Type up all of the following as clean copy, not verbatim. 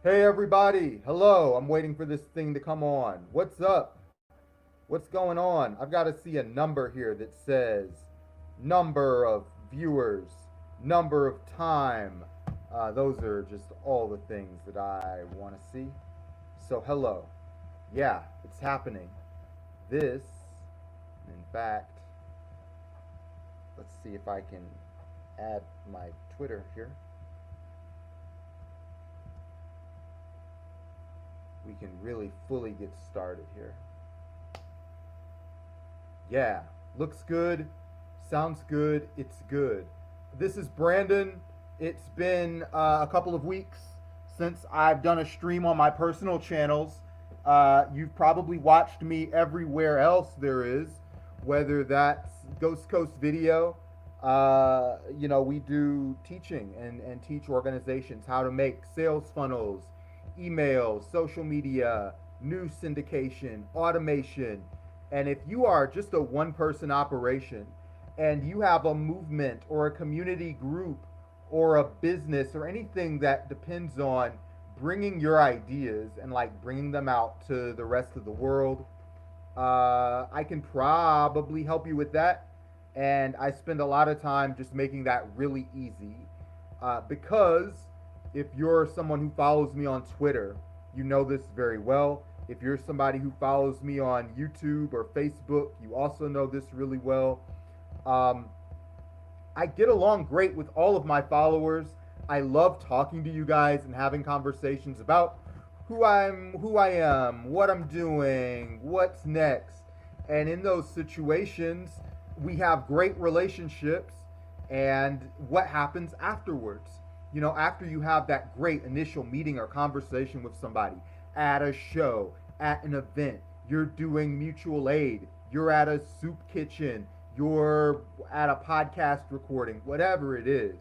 Hey everybody, hello. I'm waiting for this thing to come on. What's up? What's going on? I've got to see a number here that says number of viewers, number of time. Those are just all the things that I want to see. So, hello. Yeah, it's happening. This, in fact, let's see if I can add my Twitter here. We can really fully get started here. Yeah, looks good, sounds good, it's good. This is Brandon. It's been a couple of weeks since I've done a stream on my personal channels. You've probably watched me everywhere else there is, whether that's Ghost Coast Video. We do teaching and teach organizations how to make sales funnels, emails, social media, news syndication, automation. And if you are just a one person operation and you have a movement or a community group or a business or anything that depends on bringing your ideas and like bringing them out to the rest of the world, I can probably help you with that. And I spend a lot of time just making that really easy. Because if you're someone who follows me on Twitter, you know this very well. If you're somebody who follows me on YouTube or Facebook, you also know this really well. Um, I get along great with all of my followers. I love talking to you guys and having conversations about who I am, what I'm doing, what's next. And in those situations, we have great relationships and what happens afterwards. After you have that great initial meeting or conversation with somebody at a show, at an event, you're doing mutual aid, you're at a soup kitchen, you're at a podcast recording, whatever it is.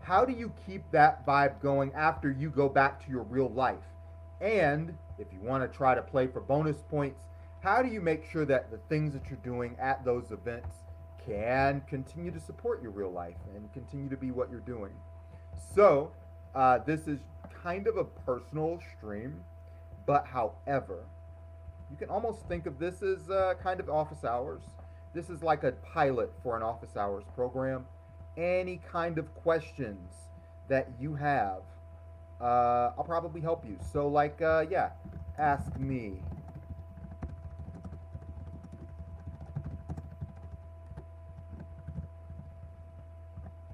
How do you keep that vibe going after you go back to your real life? And if you want to try to play for bonus points, how do you make sure that the things that you're doing at those events can continue to support your real life and continue to be what you're doing? So, this is kind of a personal stream, but however, you can almost think of this as kind of office hours. This is like a pilot for an office hours program. Any kind of questions that you have, I'll probably help you. So, yeah, ask me.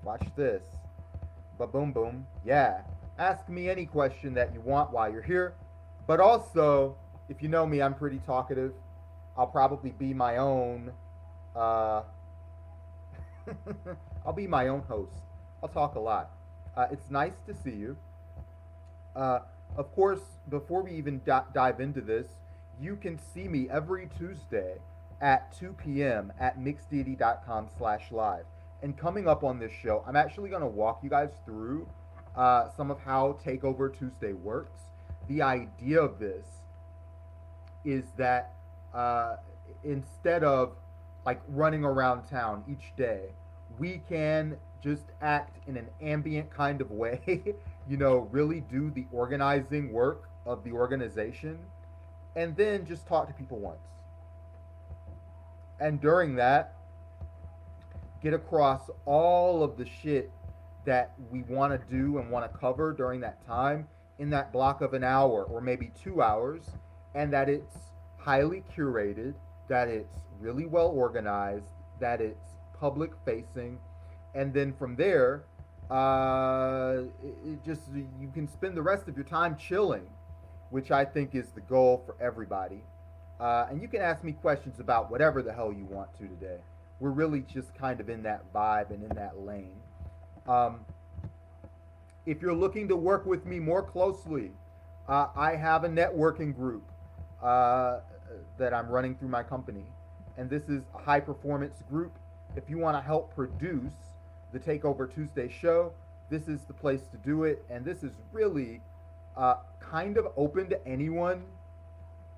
Watch this. Ba boom boom. Yeah. Ask me any question that you want while you're here. But also, if you know me, I'm pretty talkative. I'll probably be my own. Uh, I'll be my own host. I'll talk a lot. It's nice to see you. Uh, of course, before we even dive into this, you can see me every Tuesday at 2 p.m. at mixdeity.com/live. And coming up on this show, I'm actually going to walk you guys through some of how Takeover Tuesday works. The idea of this is that instead of like running around town each day, we can just act in an ambient kind of way, really do the organizing work of the organization, and then just talk to people once. And during that, get across all of the shit that we want to do and want to cover during that time in that block of an hour or maybe 2 hours, and that it's highly curated, that it's really well organized, that it's public facing, and then from there, it just you can spend the rest of your time chilling, which I think is the goal for everybody. And you can ask me questions about whatever the hell you want to today. We're really just kind of in that vibe and in that lane. Um, if you're looking to work with me more closely, I have a networking group uh, that I'm running through my company. And this is a high performance group. If you want to help produce the Takeover Tuesday show, this is the place to do it. And this is really kind of open to anyone.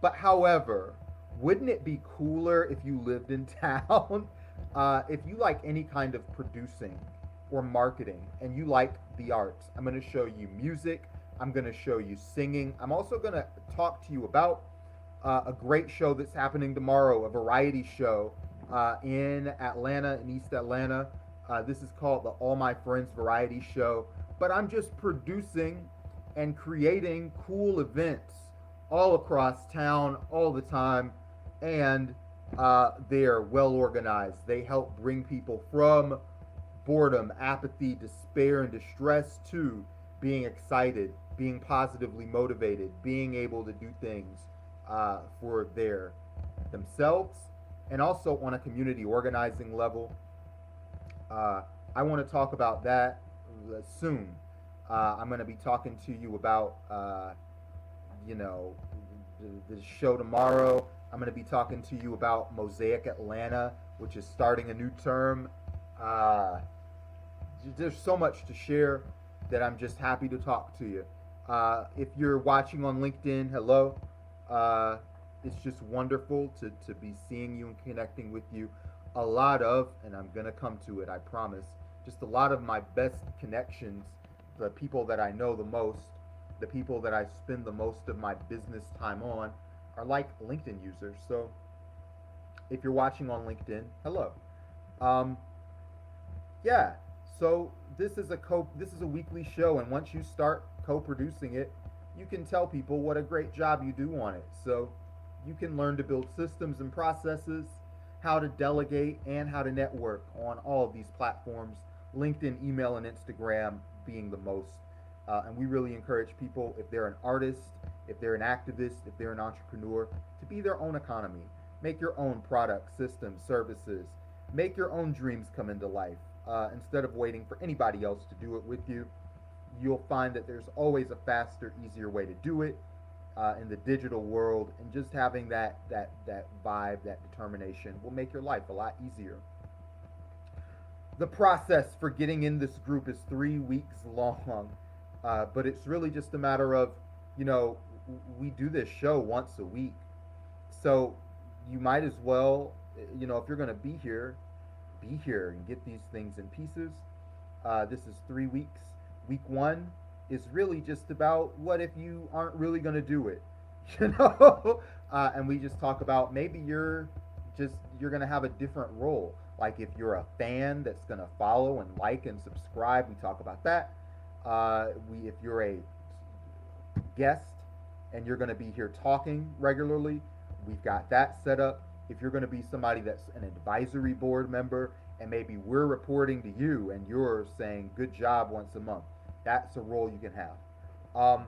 But however, wouldn't it be cooler if you lived in town? If you like any kind of producing or marketing and you like the arts, I'm going to show you music. I'm going to show you singing. I'm also going to talk to you about a great show that's happening tomorrow, a variety show in Atlanta, in East Atlanta. This is called the All My Friends Variety Show. But I'm just producing and creating cool events all across town all the time. And they're well organized. They help bring people from boredom, apathy, despair, and distress to being excited, being positively motivated, being able to do things for themselves, and also on a community organizing level. Uh, I want to talk about that soon. I'm going to be talking to you about, you know, the show tomorrow. I'm going to be talking to you about Mosaic Atlanta, which is starting a new term. Uh, there's so much to share that I'm just happy to talk to you. If you're watching on LinkedIn, hello. Uh, it's just wonderful to be seeing you and connecting with you. A lot of, and I'm going to come to it, I promise, just a lot of my best connections, the people that I know the most, the people that I spend the most of my business time on, are like LinkedIn users. So if you're watching on LinkedIn, hello. Um, yeah. So this is a weekly show, and once you start co-producing it, you can tell people what a great job you do on it. So you can learn to build systems and processes, how to delegate, and how to network on all of these platforms. LinkedIn, email, and Instagram being the most. And we really encourage people, if they're an artist, if they're an activist, if they're an entrepreneur, to be their own economy. Make your own products, systems, services. Make your own dreams come into life. Instead of waiting for anybody else to do it with you, you'll find that there's always a faster, easier way to do it in the digital world, and just having that vibe, that determination will make your life a lot easier. The process for getting in this group is 3 weeks long, but it's really just a matter of, you know, we do this show once a week, so you might as well, you know, if you're going to be here and get these things in pieces. This is 3 weeks. Week one is really just about what if you aren't really going to do it, you know? And we just talk about maybe you're going to have a different role. Like if you're a fan that's going to follow and like and subscribe, we talk about that. If you're a guest and you're going to be here talking regularly, we've got that set up. If you're going to be somebody that's an advisory board member and maybe we're reporting to you and you're saying good job once a month, that's a role you can have.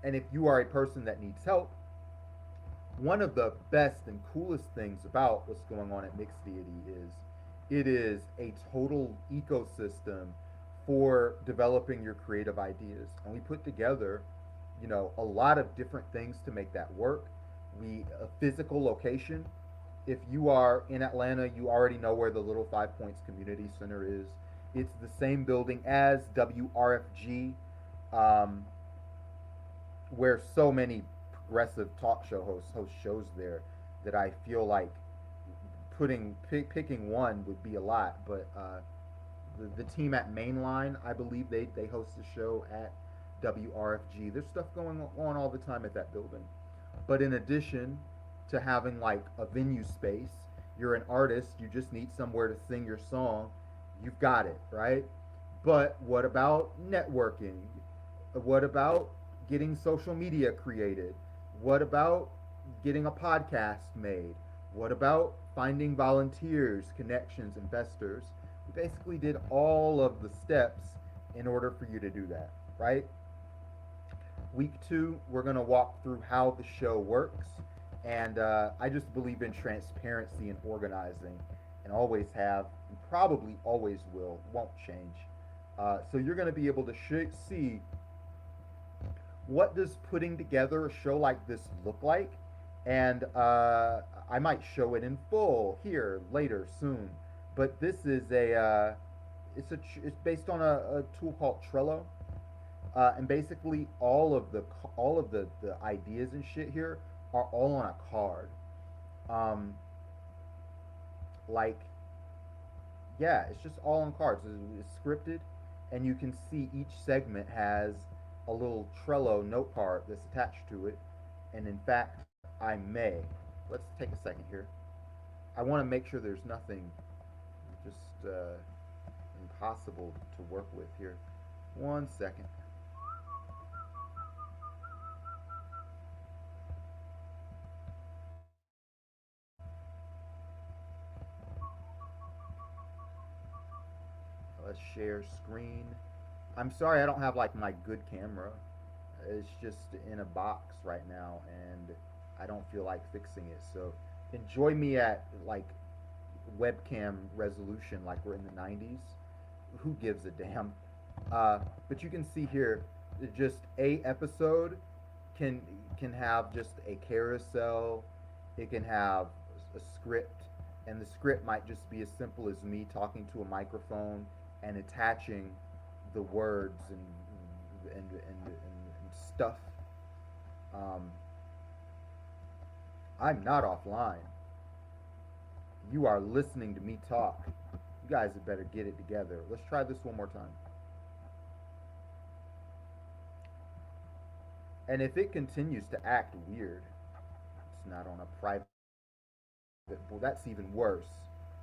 And if you are a person that needs help, one of the best and coolest things about what's going on at MixDeity is it is a total ecosystem for developing your creative ideas. And we put together, you know, a lot of different things to make that work. A physical location. If you are in Atlanta, you already know where the Little Five Points Community Center is. It's the same building as WRFG, um, where so many progressive talk show hosts host shows there that I feel like picking one would be a lot. But the team at Mainline, I believe they host a show at WRFG. There's stuff going on all the time at that building. But in addition to having like a venue space, you're an artist, you just need somewhere to sing your song, you've got it, right? But what about networking? What about getting social media created? What about getting a podcast made? What about finding volunteers, connections, investors? We basically did all of the steps in order for you to do that, right? Week two, we're going to walk through how the show works. And I just believe in transparency and organizing, and always have, and probably always will, won't change. So you're going to be able to see what does putting together a show like this look like, and I might show it in full here later soon. But this is it's based on a tool called Trello, and basically all of the ideas and shit here are all on a card. Um, like yeah, it's just all on cards. It's scripted, and you can see each segment has a little Trello note card that's attached to it. And in fact, I may. Let's take a second here. I want to make sure there's nothing just impossible to work with here. 1 second. Let's share screen. I'm sorry I don't have like my good camera. It's just in a box right now and I don't feel like fixing it. So enjoy me at like webcam resolution like we're in the 90s. Who gives a damn? But you can see here, just a episode can can have just a carousel. It can have a script, and the script might just be as simple as me talking to a microphone and attaching the words and stuff. Um, I'm not offline. You are listening to me talk. You guys had better get it together. Let's try this one more time. And if it continues to act weird, it's not on a private. Well, that's even worse.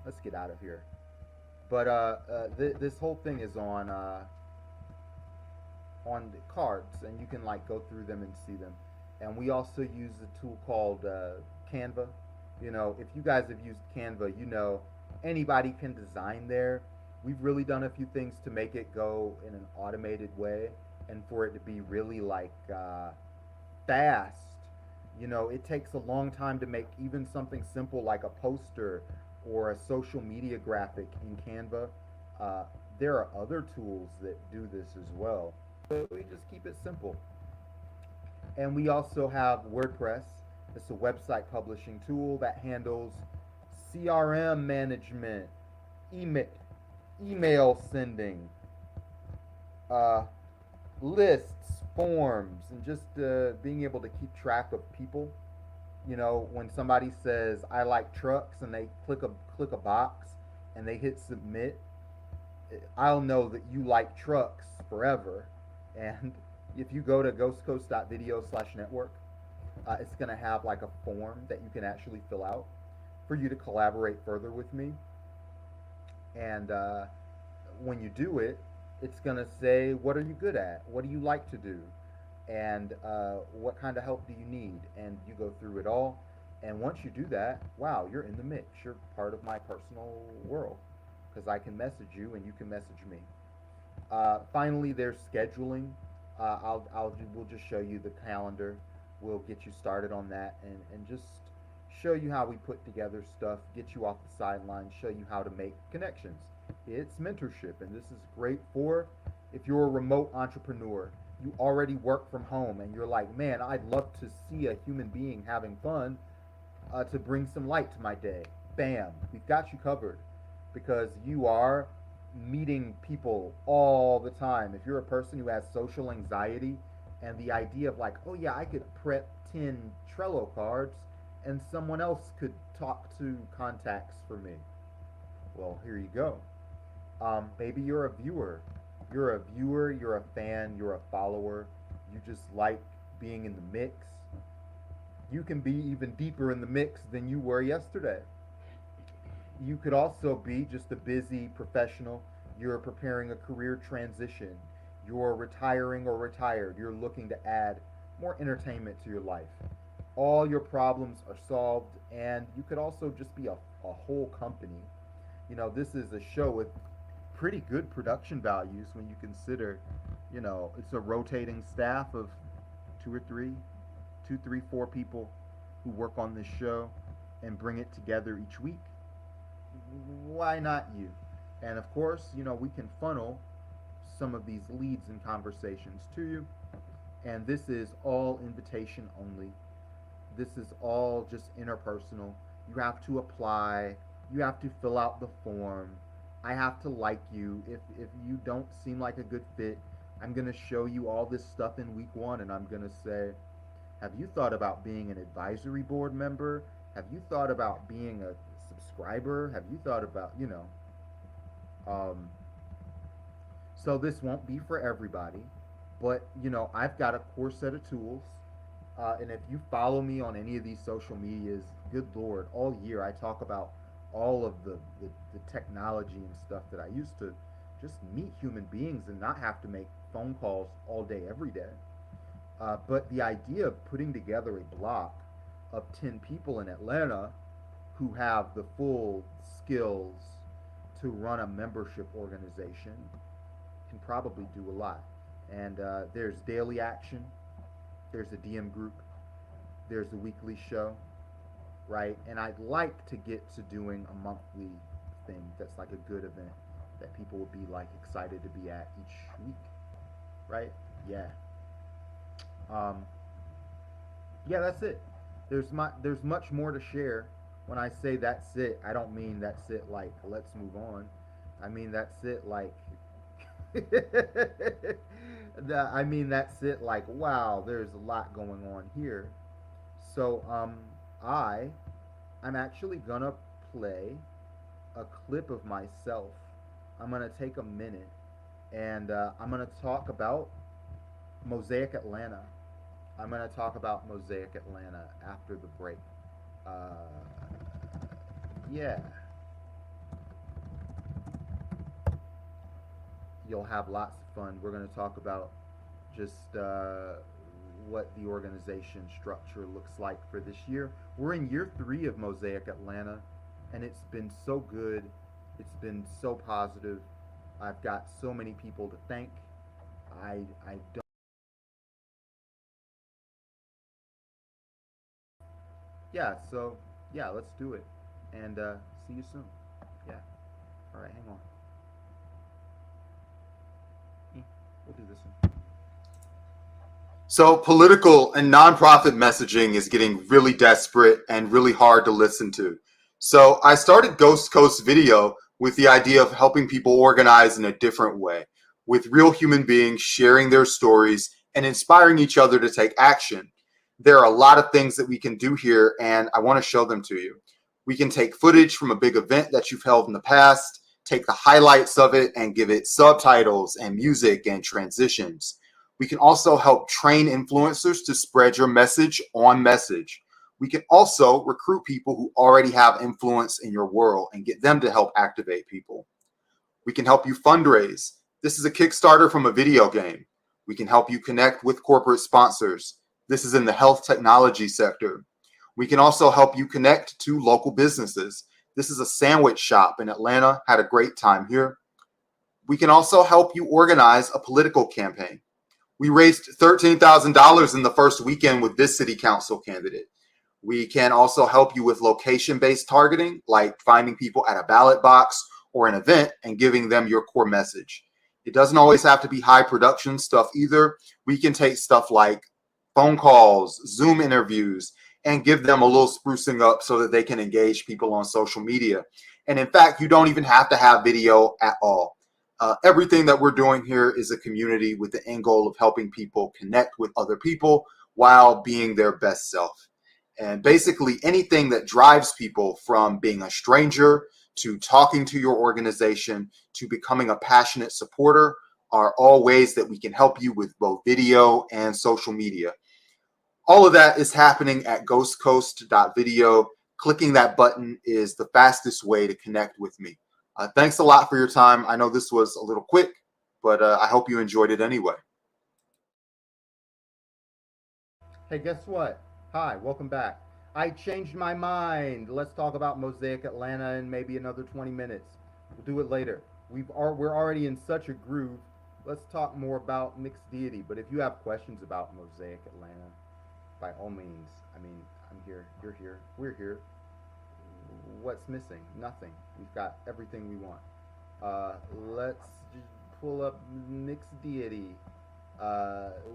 Let's get out of here. But this whole thing is on the cards, and you can like go through them and see them. And we also use a tool called Canva. You know, if you guys have used Canva, you know anybody can design there. We've really done a few things to make it go in an automated way and for it to be really like fast. You know, it takes a long time to make even something simple like a poster or a social media graphic in Canva. Uh, there are other tools that do this as well. But we just keep it simple. And we also have WordPress. It's a website publishing tool that handles CRM management, email, email sending, uh, lists, forms, and just being able to keep track of people. You know, when somebody says I like trucks and they click a box and they hit submit, I'll know that you like trucks forever. And if you go to ghostcoast.video/network, it's going to have like a form that you can actually fill out for you to collaborate further with me. And when you do it, it's going to say, what are you good at? What do you like to do? And what kind of help do you need? And you go through it all. And once you do that, wow, you're in the mix. You're part of my personal world because I can message you and you can message me. Finally, there's scheduling. We'll just show you the calendar. We'll get you started on that and just show you how we put together stuff, get you off the sidelines, show you how to make connections. It's mentorship, and this is great for if you're a remote entrepreneur. You already work from home, and you're like, man, I'd love to see a human being having fun to bring some light to my day. Bam, we've got you covered because you are meeting people all the time. If you're a person who has social anxiety and the idea of like, oh yeah, I could prep 10 Trello cards and someone else could talk to contacts for me. Well, here you go. Maybe you're a viewer. You're a viewer, you're a fan, you're a follower. You just like being in the mix. You can be even deeper in the mix than you were yesterday. You could also be just a busy professional. You're preparing a career transition. You're retiring or retired. You're looking to add more entertainment to your life. All your problems are solved, and you could also just be a whole company. You know, this is a show with pretty good production values when you consider, you know, it's a rotating staff of two or three, two, three, four people who work on this show and bring it together each week. Why not you? And of course, you know, we can funnel some of these leads and conversations to you. And this is all invitation only. This is all just interpersonal. You have to apply. You have to fill out the form. I have to like you. If you don't seem like a good fit, I'm going to show you all this stuff in week one, and I'm going to say, have you thought about being an advisory board member? Have you thought about being a subscriber? Have you thought about, you know, um, so this won't be for everybody, But I've got a core set of tools, and if you follow me on any of these social medias, good lord, all year I talk about all of the technology and stuff that I used to just meet human beings and not have to make phone calls all day every day. But the idea of putting together a block of 10 people in Atlanta who have the full skills to run a membership organization can probably do a lot. And there's daily action, there's a DM group, there's a weekly show, right? And I'd like to get to doing a monthly thing that's like a good event that people will be like excited to be at each week, right? Yeah. Um, yeah, that's it. There's much more to share. When I say that's it, I don't mean that's it like let's move on. I mean that's it like I mean that's it like wow, there's a lot going on here. So I I'm actually gonna play a clip of myself. I'm gonna take a minute and I'm gonna talk about Mosaic Atlanta. I'm gonna talk about Mosaic Atlanta after the break. Uh, yeah, you'll have lots of fun. We're gonna talk about just what the organization structure looks like for this year. We're in year 3 of Mosaic Atlanta, and it's been so good. It's been so positive. I've got so many people to thank. I don't. Yeah. So yeah, let's do it, and see you soon. Yeah. All right. Hang on. We'll do this one. So, political and nonprofit messaging is getting really desperate and really hard to listen to. So, I started Ghost Coast Video with the idea of helping people organize in a different way, with real human beings sharing their stories and inspiring each other to take action. There are a lot of things that we can do here, and I want to show them to you. We can take footage from a big event that you've held in the past, take the highlights of it, and give it subtitles and music and transitions. We can also help train influencers to spread your message on message. We can also recruit people who already have influence in your world and get them to help activate people. We can help you fundraise. This is a Kickstarter from a video game. We can help you connect with corporate sponsors. This is in the health technology sector. We can also help you connect to local businesses. This is a sandwich shop in Atlanta. Had a great time here. We can also help you organize a political campaign. We raised $13,000 in the first weekend with this city council candidate. We can also help you with location-based targeting, like finding people at a ballot box or an event and giving them your core message. It doesn't always have to be high production stuff either. We can take stuff like phone calls, Zoom interviews, and give them a little sprucing up so that they can engage people on social media. And in fact, you don't even have to have video at all. Everything that we're doing here is a community with the end goal of helping people connect with other people while being their best self. And basically anything that drives people from being a stranger to talking to your organization to becoming a passionate supporter are all ways that we can help you with both video and social media. All of that is happening at ghostcoast.video. Clicking that button is the fastest way to connect with me. Thanks a lot for your time. I know this was a little quick, but I hope you enjoyed it anyway. Hey, guess what? Hi, welcome back. I changed my mind. Let's talk about Mosaic Atlanta in maybe another 20 minutes. We'll do it later. We're already in such a groove. Let's talk more about MixDeity. But if you have questions about Mosaic Atlanta, by all means, I mean, I'm here, you're here, we're here. What's missing? Nothing. We've got everything we want. Let's pull up MixDeity.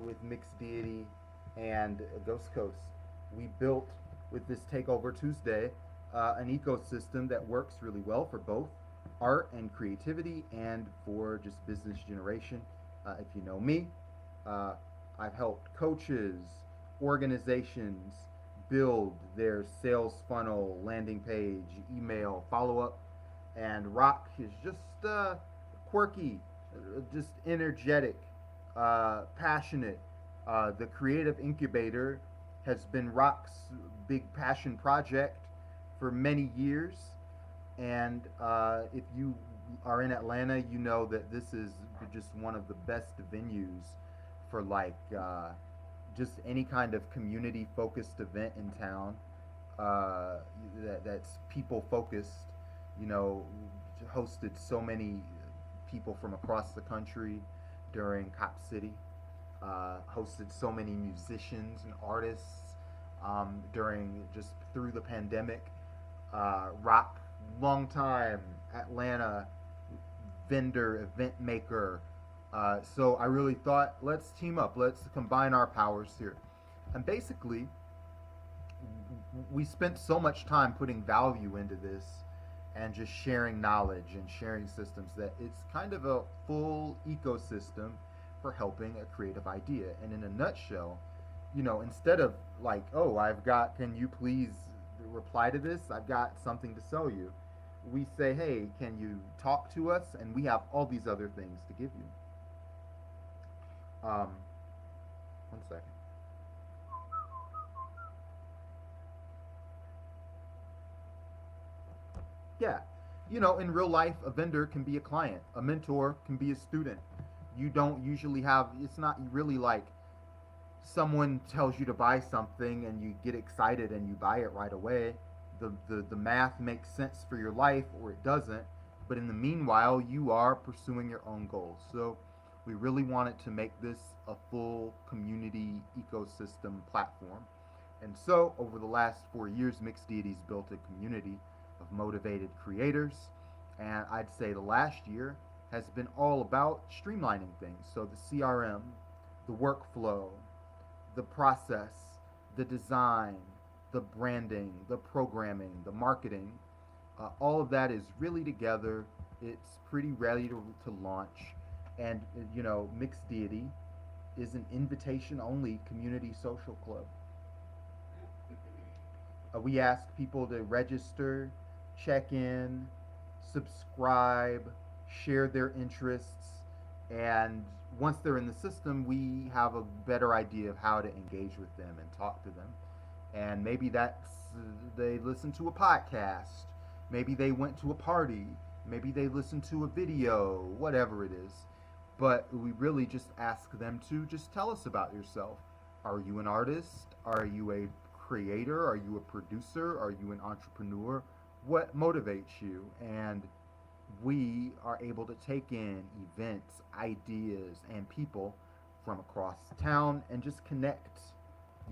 With MixDeity and Ghost Coast, we built with this Takeover Tuesday an ecosystem that works really well for both art and creativity and for just business generation. If you know me, I've helped coaches, organizations build their sales funnel, landing page, email, follow up, and Rock is just quirky, just energetic passionate. The creative incubator has been Rock's big passion project for many years. And if you are in Atlanta, you know that this is just one of the best venues for just any kind of community focused event in town that's people focused. You know, hosted so many people from across the country during Cop City. Hosted so many musicians and artists during just through the pandemic. Rock, long time Atlanta vendor, event maker. So I really thought, let's team up, let's combine our powers here. And basically, we spent so much time putting value into this and just sharing knowledge and sharing systems that it's kind of a full ecosystem for helping a creative idea. And in a nutshell, you know, instead of like, oh, can you please reply to this? I've got something to sell you. We say, hey, can you talk to us? And we have all these other things to give you. One second. Yeah. You know, in real life, a vendor can be a client, a mentor can be a student. You don't usually have, it's not really like someone tells you to buy something and you get excited and you buy it right away. The math makes sense for your life or it doesn't. But in the meanwhile, you are pursuing your own goals. So we really wanted to make this a full community ecosystem platform. And so over the last 4 years, MixDeity's built a community of motivated creators. And I'd say the last year has been all about streamlining things. So the CRM, the workflow, the process, the design, the branding, the programming, the marketing, all of that is really together. It's pretty ready to launch. And, you know, MixDeity is an invitation only community social club. We ask people to register, check in, subscribe, share their interests, and once they're in the system, we have a better idea of how to engage with them and talk to them. And maybe that's they listen to a podcast, maybe they went to a party, maybe they listened to a video, whatever it is. But we really just ask them to just tell us about yourself. Are you an artist? Are you a creator? Are you a producer? Are you an entrepreneur? What motivates you? And we are able to take in events, ideas, and people from across town and just connect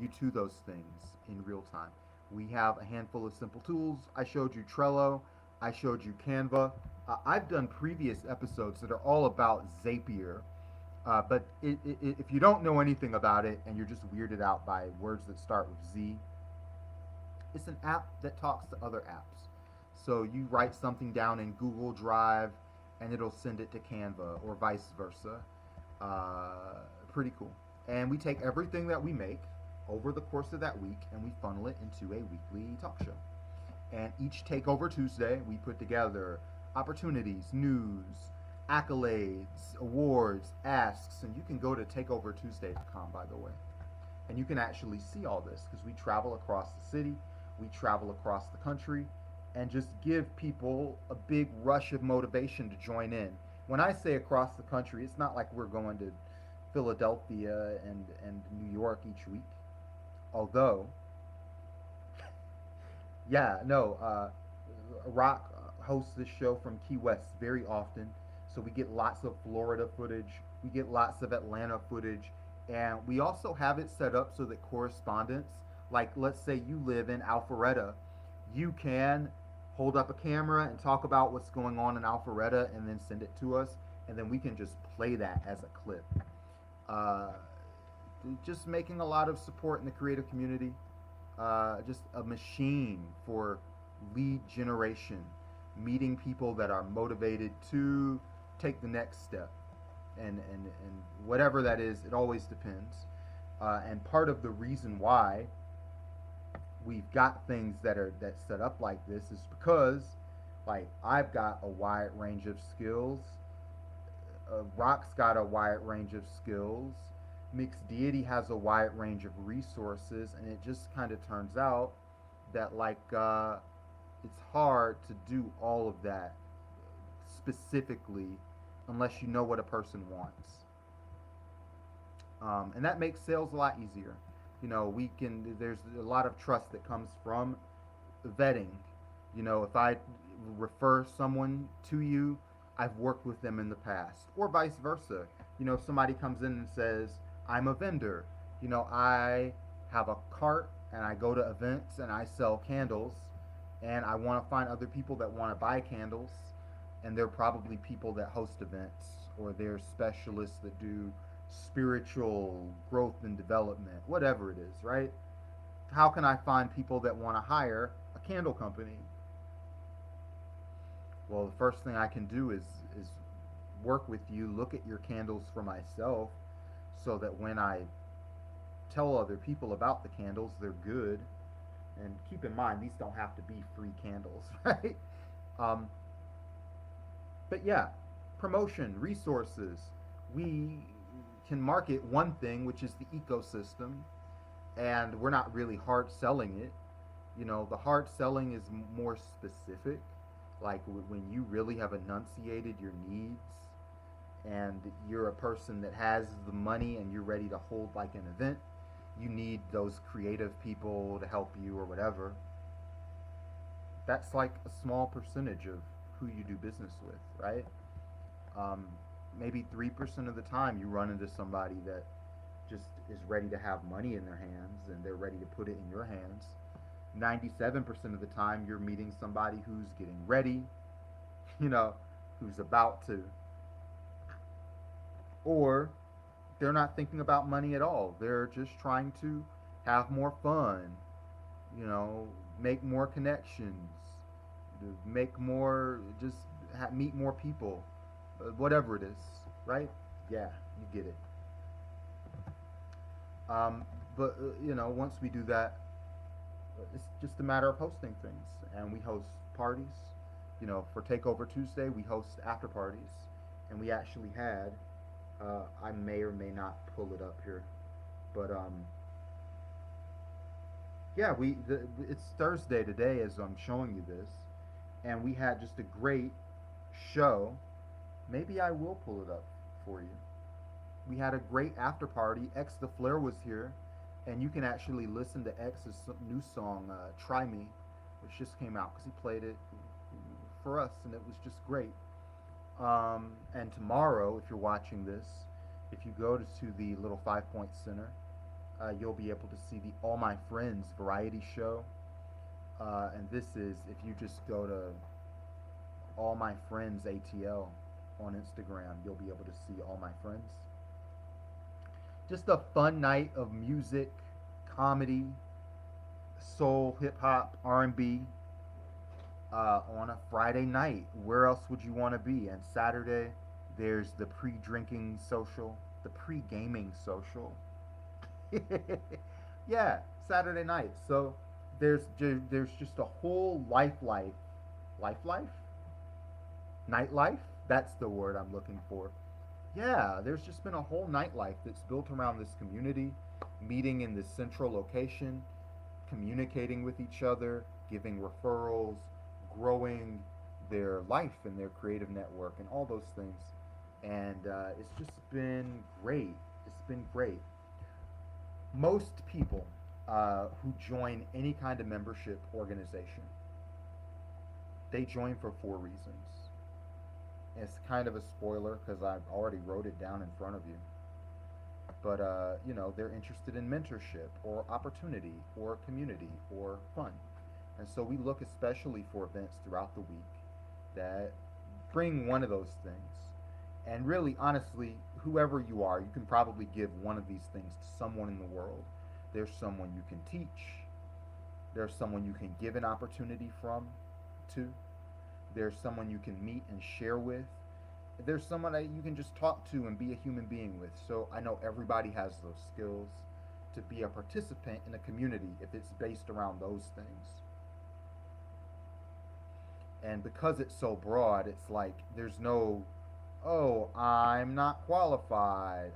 you to those things in real time. We have a handful of simple tools. I showed you Trello. I showed you Canva. I've done previous episodes that are all about Zapier. But if you don't know anything about it and you're just weirded out by words that start with Z, it's an app that talks to other apps. So you write something down in Google Drive and it'll send it to Canva or vice versa. Pretty cool. And we take everything that we make over the course of that week and we funnel it into a weekly talk show. And each Takeover Tuesday, we put together opportunities, news, accolades, awards, asks, and you can go to takeovertuesday.com, by the way. And you can actually see all this because we travel across the city, we travel across the country, and just give people a big rush of motivation to join in. When I say across the country, it's not like we're going to Philadelphia and New York each week. Although, yeah, no, Rock hosts this show from Key West very often. So we get lots of Florida footage, we get lots of Atlanta footage, and we also have it set up so that correspondents, like let's say you live in Alpharetta, you can hold up a camera and talk about what's going on in Alpharetta and then send it to us, and then we can just play that as a clip. Uh, just making a lot of support in the creative community. Just a machine for lead generation, meeting people that are motivated to take the next step, and whatever that is, it always depends. And part of the reason why we've got things that set up like this is because, like, I've got a wide range of skills. Rock's got a wide range of skills. MixDeity has a wide range of resources, and it just kind of turns out that it's hard to do all of that specifically unless you know what a person wants. And that makes sales a lot easier. There's a lot of trust that comes from vetting. If I refer someone to you, I've worked with them in the past, or vice versa. If somebody comes in and says, I'm a vendor, I have a cart and I go to events and I sell candles, and I want to find other people that want to buy candles, and they're probably people that host events, or they're specialists that do spiritual growth and development, whatever it is, right? How can I find people that want to hire a candle company? Well, the first thing I can do is work with you, look at your candles for myself, so that when I tell other people about the candles, they're good. And keep in mind, these don't have to be free candles, right? Um, but yeah, promotion, resources. We can market one thing, which is the ecosystem, and we're not really hard selling it. The hard selling is more specific, like when you really have enunciated your needs, and you're a person that has the money and you're ready to hold like an event. You need those creative people to help you or whatever. That's like a small percentage of who you do business with, right? um, Maybe 3% of the time you run into somebody that just is ready to have money in their hands and they're ready to put it in your hands. 97% of the time you're meeting somebody who's getting ready, you know, who's about to, or they're not thinking about money at all. They're just trying to have more fun, make more connections, make more, just meet more people, whatever it is, right? Yeah, you get it. Um, but once we do that, it's just a matter of hosting things, and we host parties. For Takeover Tuesday, we host after parties, and we actually had. I may or may not pull it up here, but yeah, it's Thursday today as I'm showing you this, and we had just a great show. Maybe I will pull it up for you. We had a great after party. X the Flare was here, and you can actually listen to X's new song, "Try Me," which just came out because he played it for us, and it was just great. And tomorrow, if you're watching this, if you go to the little 5 Point Center, you'll be able to see the All My Friends variety show. And this is, if you just go to All My Friends ATL on Instagram, you'll be able to see All My Friends. Just a fun night of music, comedy, soul, hip hop, R&B, on a Friday night. Where else would you want to be? And Saturday, there's the pre-drinking social, the pre-gaming social. Yeah, Saturday night. So there's just a whole life, nightlife. That's the word I'm looking for. Yeah, there's just been a whole nightlife that's built around this community, meeting in this central location, communicating with each other, giving referrals, growing their life and their creative network, and all those things. And it's just been great. It's been great. Most people who join any kind of membership organization, they join for four reasons. It's kind of a spoiler because I've already wrote it down in front of you. But they're interested in mentorship or opportunity or community or fun. And so we look especially for events throughout the week that bring one of those things. And really, honestly, whoever you are, you can probably give one of these things to someone in the world. There's someone you can teach. There's someone you can give an opportunity to. There's someone you can meet and share with. There's someone that you can just talk to and be a human being with. So I know everybody has those skills to be a participant in a community if it's based around those things. And because it's so broad, it's like there's no oh, I'm not qualified.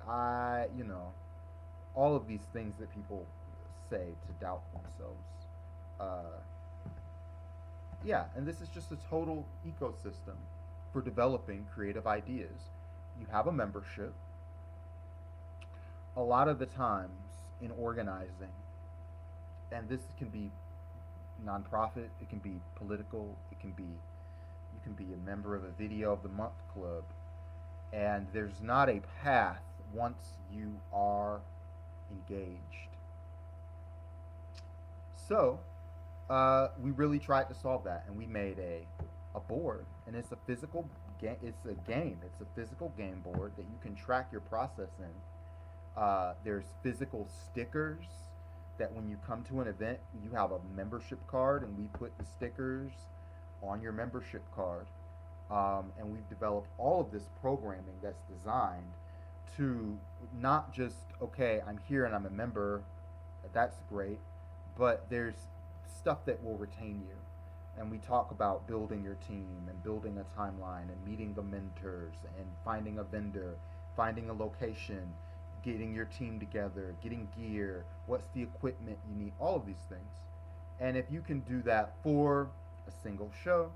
All of these things that people say to doubt themselves. Uh, yeah, and this is just a total ecosystem for developing creative ideas. You have a membership. A lot of the times in organizing, and this can be nonprofit, it can be political, it can be you can be a member of a video of the month club, and there's not a path once you are engaged. So we really tried to solve that, and we made a board, and it's a physical game. It's a game. It's a physical game board that you can track your process in. There's physical stickers that when you come to an event, you have a membership card, and we put the stickers on your membership card. And we've developed all of this programming that's designed to not just, okay, I'm here and I'm a member, that's great, but there's stuff that will retain you. And we talk about building your team and building a timeline and meeting the mentors and finding a vendor, finding a location, getting your team together, getting gear, what's the equipment you need, all of these things. And if you can do that for a single show,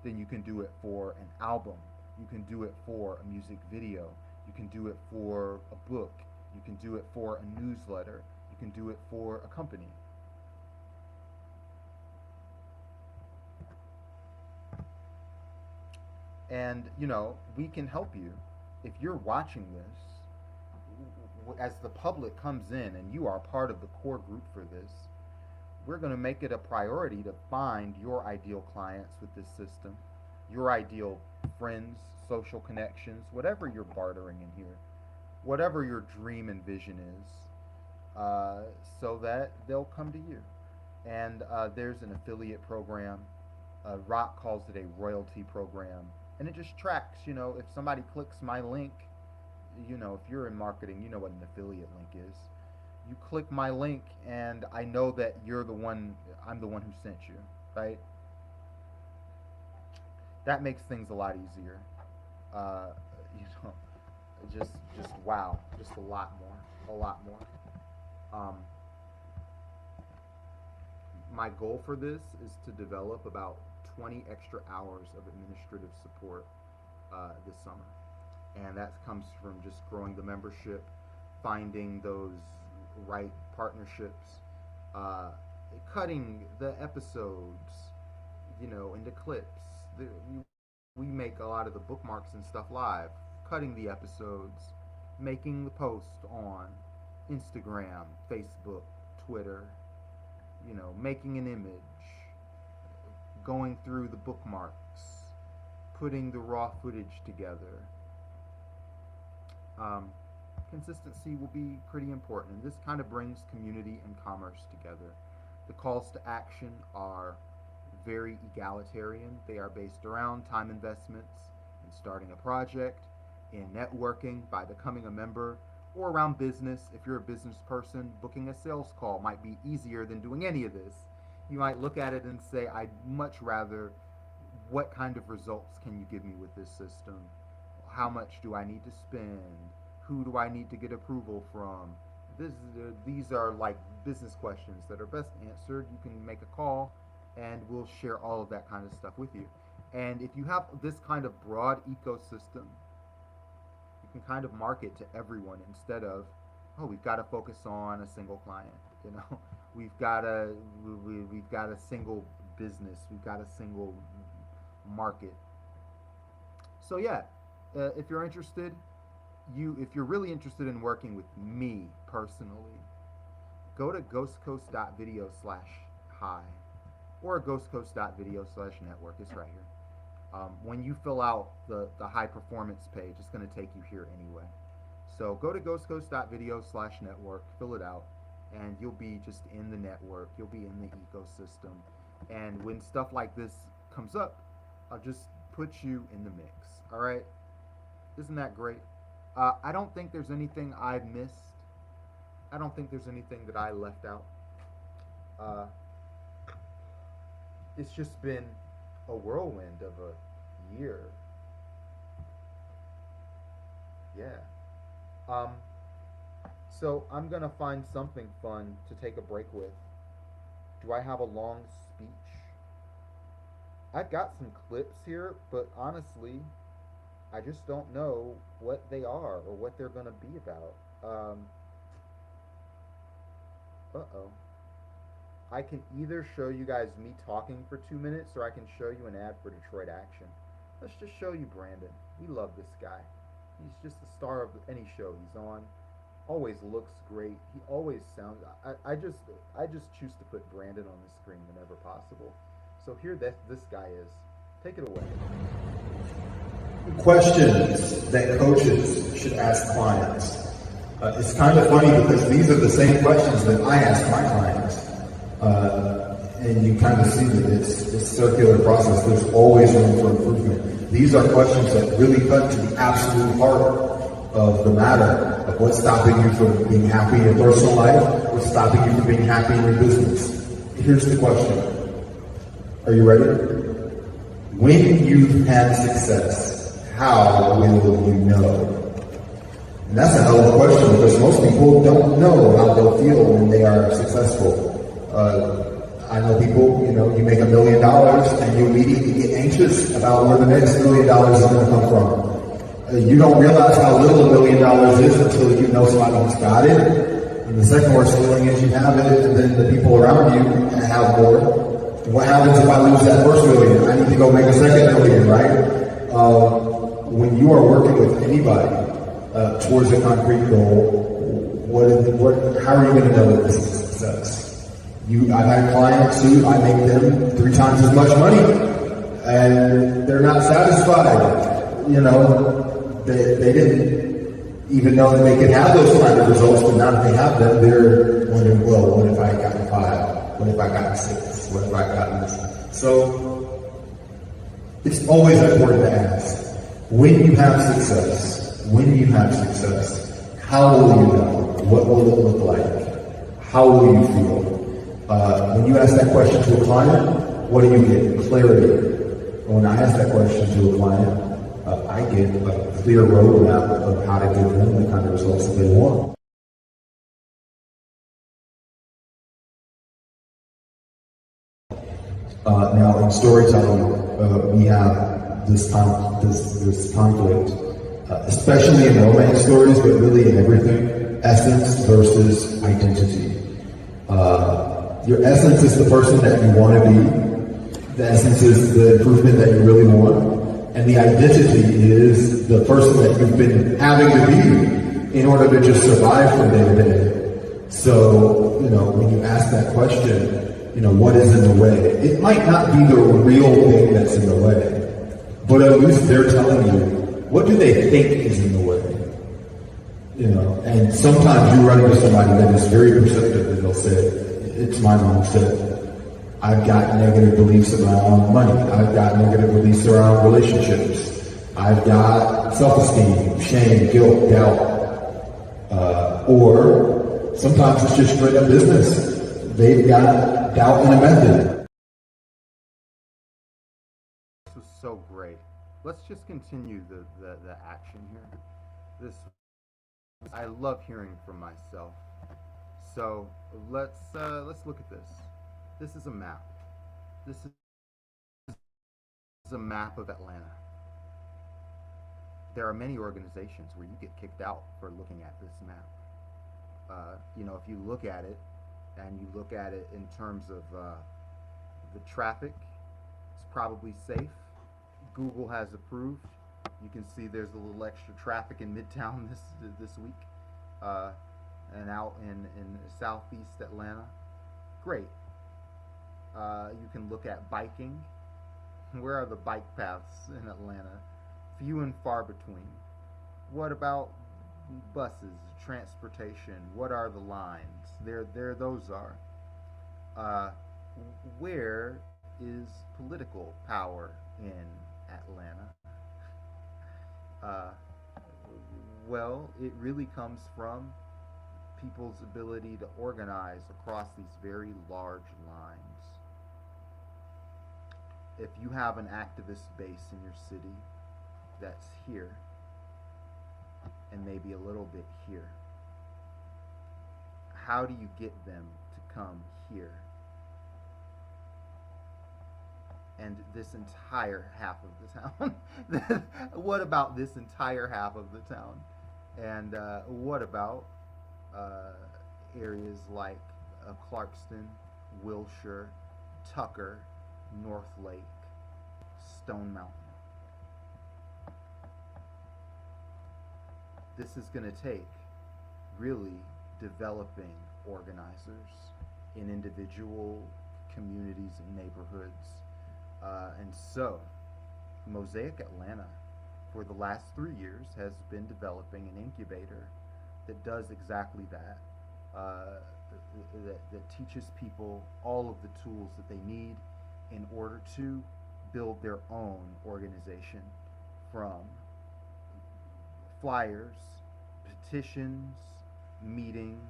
then you can do it for an album. You can do it for a music video. You can do it for a book. You can do it for a newsletter. You can do it for a company. And, we can help you. If you're watching this, as the public comes in and you are part of the core group for this, we're going to make it a priority to find your ideal clients with this system, your ideal friends, social connections, whatever you're bartering in here, whatever your dream and vision is, so that they'll come to you. And there's an affiliate program. Rock calls it a royalty program. And it just tracks, if somebody clicks my link, if you're in marketing, you know what an affiliate link is. You click my link, and I know that I'm the one who sent you, right? That makes things a lot easier. Uh, you know, just wow, just a lot more. Um, my goal for this is to develop about 20 extra hours of administrative support this summer, and that comes from just growing the membership, finding those right partnerships, uh, cutting the episodes, into clips. We make a lot of the bookmarks and stuff live, cutting the episodes, making the post on Instagram, Facebook, Twitter, making an image, going through the bookmarks, putting the raw footage together. Um, Consistency will be pretty important. And this kind of brings community and commerce together. The calls to action are very egalitarian. They are based around time investments in starting a project, in networking by becoming a member, or around business. If you're a business person, booking a sales call might be easier than doing any of this. You might look at it and say, I'd much rather, what kind of results can you give me with this system? How much do I need to spend? Who do I need to get approval from? These are like business questions that are best answered. You can make a call, and we'll share all of that kind of stuff with you. And if you have this kind of broad ecosystem, you can kind of market to everyone instead of, oh, we've got to focus on a single client. You know, we've got a single business. We've got a single market. So yeah, if you're interested, if you're really interested in working with me personally, go to ghostcoast.video/hi or ghostcoast.video/network. It's right here. When you fill out the high performance page, it's going to take you here anyway. So go to ghostcoast.video/network, fill it out, and you'll be just in the network. You'll be in the ecosystem. And when stuff like this comes up, I'll just put you in the mix. All right? Isn't that great? I don't think there's anything I've missed. I don't think there's anything that I left out. Uh, it's just been a whirlwind of a year. Yeah. Um, so I'm gonna find something fun to take a break with. Do I have a long speech? I've got some clips here, but honestly, I just don't know what they are or what they're gonna be about. Uh-oh. I can either show you guys me talking for 2 minutes or I can show you an ad for Detroit Action. Let's just show you Brandyn. We love this guy. He's just the star of any show he's on. Always looks great. He always sounds. I just choose to put Brandyn on the screen whenever possible. So here this guy is. Take it away. Questions that coaches should ask clients. It's kind of funny because these are the same questions that I ask my clients. And you kind of see that it's a circular process. There's always room for improvement. These are questions that really cut to the absolute heart of the matter of what's stopping you from being happy in your personal life, what's stopping you from being happy in your business. Here's the question. Are you ready? When you've had success, how will you know? And that's a hell of a question because most people don't know how they'll feel when they are successful. I know people, you make $1 million and you immediately get anxious about where the next $1 million is going to come from. You don't realize how little $1 million is until you know somebody who's got it. And the second worst feeling is you have it and then the people around you have more. What happens if I lose that first million? I need to go make a second million, right? When you are working with anybody towards a concrete goal, how are you going to know that this is success? I've had clients who I make them 3 times as much money, and they're not satisfied. They didn't even know that they could have those kind of results, but now that they have them, they're wondering, well, what if I got 5? What if I got 6? What if I got this? So it's always important to ask, when you have success, how will you know? What will it look like? How will you feel? When you ask that question to a client, what do you get? Clarity. When I ask that question to a client, I get a clear roadmap of how to give them the kind of results that they want. Now, in storytelling, we have this conflict, especially in romance stories, but really in everything: essence versus identity. Your essence is the person that you want to be. The essence is the improvement that you really want. And the identity is the person that you've been having to be in order to just survive from day to day. So, when you ask that question, what is in the way? It might not be the real thing that's in the way, but at least they're telling you, what do they think is in the way? And sometimes you run into somebody that is very perceptive and they'll say, it's my mindset. I've got negative beliefs around money. I've got negative beliefs around relationships. I've got self-esteem, shame, guilt, doubt. Or sometimes it's just straight up business. They've got doubt in a method. This was so great. Let's just continue the action here. I love hearing from myself. So let's look at this. This is a map. This is a map of Atlanta. There are many organizations where you get kicked out for looking at this map. If you look at it and you look at it in terms of the traffic, it's probably safe. Google has approved. You can see there's a little extra traffic in Midtown this week. And out in southeast Atlanta. Great. You can look at biking. Where are the bike paths in Atlanta? Few and far between. What about buses, transportation? What are the lines? There those are. Where is political power in Atlanta? Well, it really comes from people's ability to organize across these very large lines. If you have an activist base in your city that's here, and maybe a little bit here. How do you get them to come here? And this entire half of the town? What about this entire half of the town? And what about uh, areas like Clarkston, Wilshire, Tucker, North Lake, Stone Mountain? This is going to take really developing organizers in individual communities and neighborhoods. And so, Mosaic Atlanta, for the last 3 years, has been developing an incubator that does exactly that. That teaches people all of the tools that they need in order to build their own organization, from flyers, petitions, meetings,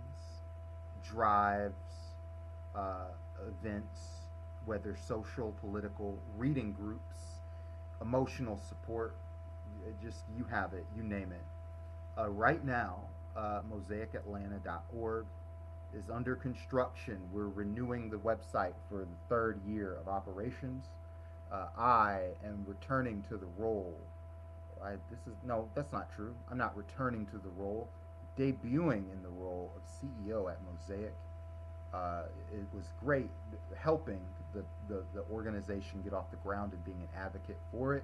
drives, events, whether social, political, reading groups, emotional support, just you have it, you name it. Right now, MosaicAtlanta.org is under construction. We're renewing the website for the third year of operations. I am returning to the role. No, that's not true. I'm not returning to the role. Debuting in the role of CEO at Mosaic. It was great helping the organization get off the ground and being an advocate for it.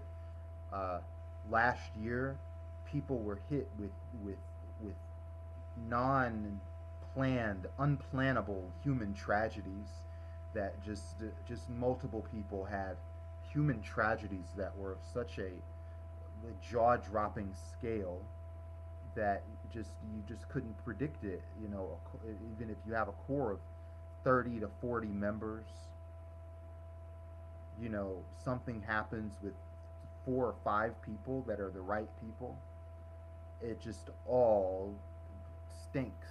Last year, people were hit with non-planned, unplannable human tragedies that just multiple people had human tragedies that were of such a jaw-dropping scale that you just couldn't predict it. Even if you have a core of 30 to 40 members, something happens with 4 or 5 people that are the right people, it just all stinks.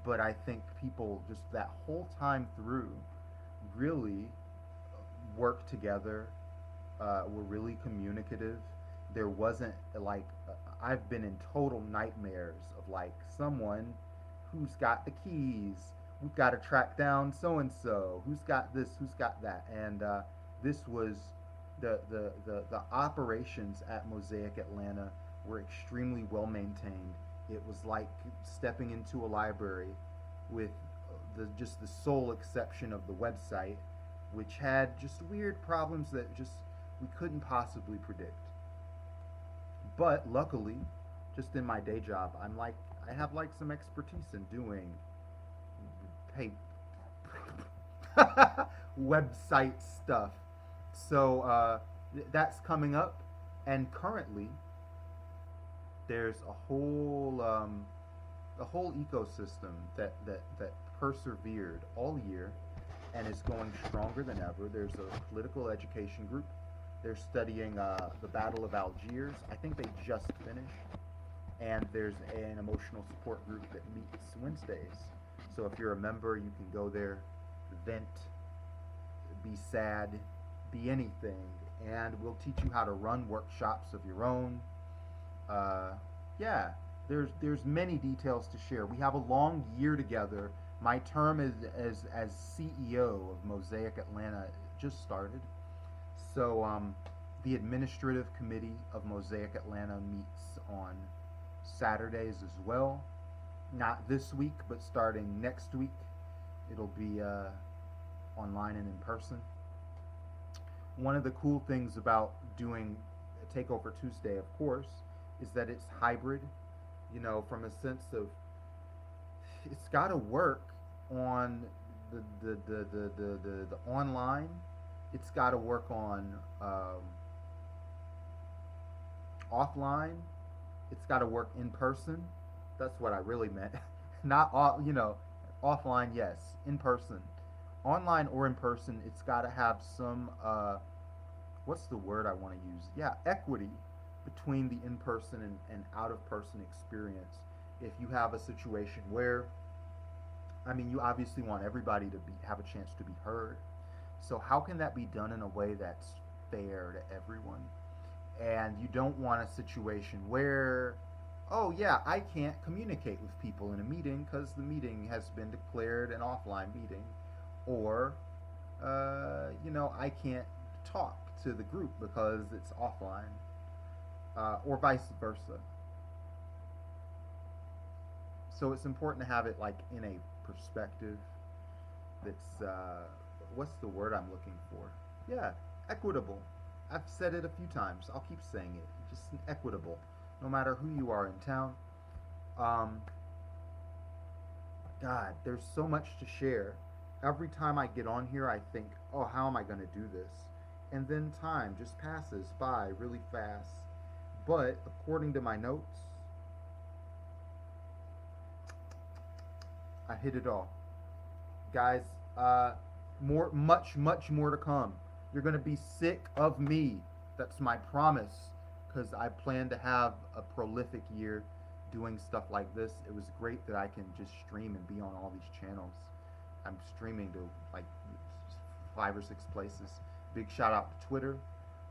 But I think people just that whole time through really worked together, were really communicative. There wasn't I've been in total nightmares of someone who's got the keys. We've got to track down so and so. Who's got this? Who's got that? And this was the operations at Mosaic Atlanta were extremely well maintained. It was like stepping into a library, with just the sole exception of the website, which had just weird problems that we couldn't possibly predict. But luckily, just in my day job, I have some expertise in doing website stuff. So that's coming up, and currently there's a whole ecosystem that persevered all year and is going stronger than ever. There's a political education group. They're studying the Battle of Algiers. I think they just finished. And there's an emotional support group that meets Wednesdays. So if you're a member, you can go there, vent, be sad, be anything, and we'll teach you how to run workshops of your own. Yeah, there's many details to share. We have a long year together. My term as CEO of Mosaic Atlanta just started. So the administrative committee of Mosaic Atlanta meets on Saturdays as well. Not this week, but starting next week. It'll be online and in person. One of the cool things about doing a Takeover Tuesday, of course, is that it's hybrid, from a sense of it's got to work on the online. It's got to work on offline. It's got to work in person. That's what I really meant. Not offline, yes, in person. Online or in person, it's got to have some what's the word I want to use? Yeah, equity between the in-person and out-of-person experience. If you have a situation where, you obviously want everybody to have a chance to be heard. So how can that be done in a way that's fair to everyone? And you don't want a situation where, oh yeah, I can't communicate with people in a meeting because the meeting has been declared an offline meeting, or I can't talk to the group because it's offline, or vice versa. So it's important to have it like in a perspective that's what's the word I'm looking for? Yeah, equitable. I've said it a few times. I'll keep saying it. Just equitable, no matter who you are in town. Um, God, there's so much to share. Every time I get on here, I think, oh, how am I going to do this? And then time just passes by really fast. But according to my notes, I hit it all. Guys, much more to come. You're going to be sick of me. That's my promise. Because I plan to have a prolific year doing stuff like this. It was great that I can just stream and be on all these channels. I'm streaming to like 5 or 6 places. Big shout out to Twitter,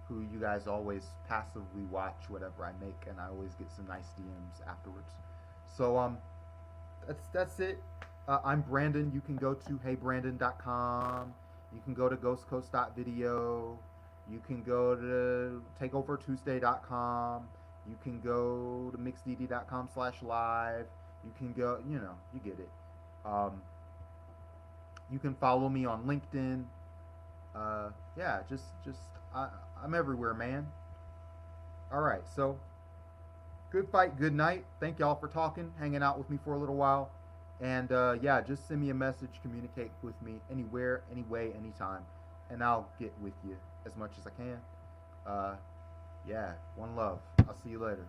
who you guys always passively watch whatever I make, and I always get some nice DMs afterwards. So that's it. I'm Brandyn. You can go to heybrandyn.com. You can go to ghostcoast.video. You can go to takeovertuesday.com. You can go to mixdeity.com/live. You can go, you get it. You can follow me on LinkedIn. Yeah, I'm everywhere, man. All right, so good fight, good night. Thank y'all for talking, hanging out with me for a little while. And yeah, just send me a message, communicate with me anywhere, anyway, anytime, and I'll get with you as much as I can. Yeah, one love. I'll see you later.